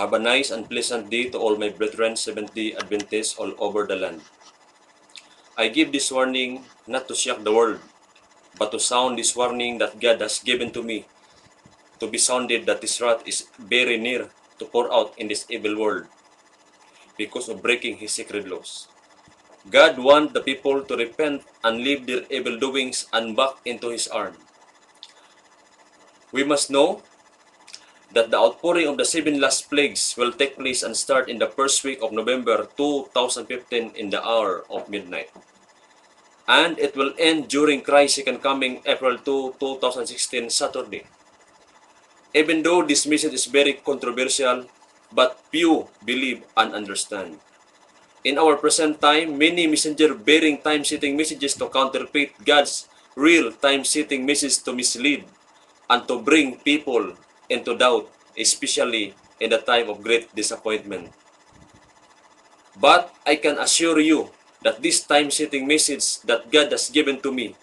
Have a nice and pleasant day to all my brethren, Seventh-day Adventists all over the land. I give this warning not to shock the world, but to sound this warning that God has given to me, to be sounded that His wrath is very near to pour out in this evil world because of breaking His sacred laws. God wants the people to repent and leave their evil doings and back into His arm. We must know that the outpouring of the 7 last plagues will take place and start in the first week of November 2015 in the hour of midnight. And it will end during Christ's second coming, April 2, 2016, Saturday. Even though this message is very controversial, but few believe and understand. In our present time, many messengers bearing time-setting messages to counterfeit God's real time-setting message to mislead and to bring people into doubt, especially in the time of great disappointment. But I can assure you that this time-setting message that God has given to me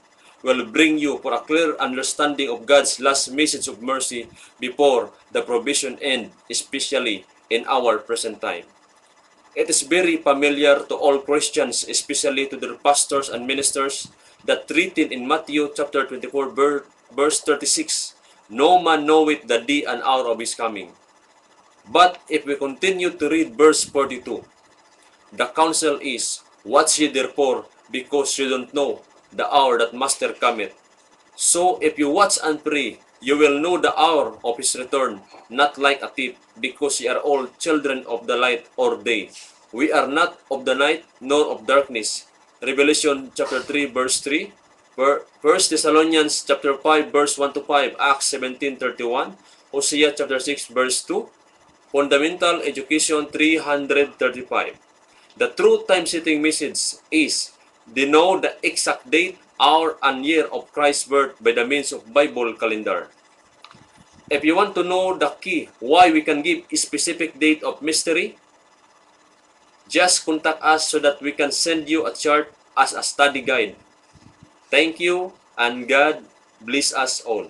will bring you for a clear understanding of God's last message of mercy before the provision end, especially in our present time. It is very familiar to all Christians, especially to their pastors and ministers, that written in Matthew chapter 24, verse 36, "No man knoweth the day and hour of his coming." But if we continue to read verse 42, the counsel is, "Watch ye therefore, because you don't know the hour that Master cometh." So if you watch and pray, you will know the hour of His return, not like a thief, because ye are all children of the light or day. We are not of the night, nor of darkness. Revelation chapter 3, verse 3. 1 Thessalonians chapter 5, verse 1 to 5. Acts 17:31. Hosea chapter 6, verse 2. Fundamental Education 335. The true time-setting message is, they know the exact date, hour, and year of Christ's birth by the means of Bible calendar. If you want to know the key why we can give a specific date of mystery, just contact us so that we can send you a chart as a study guide. Thank you, and God bless us all.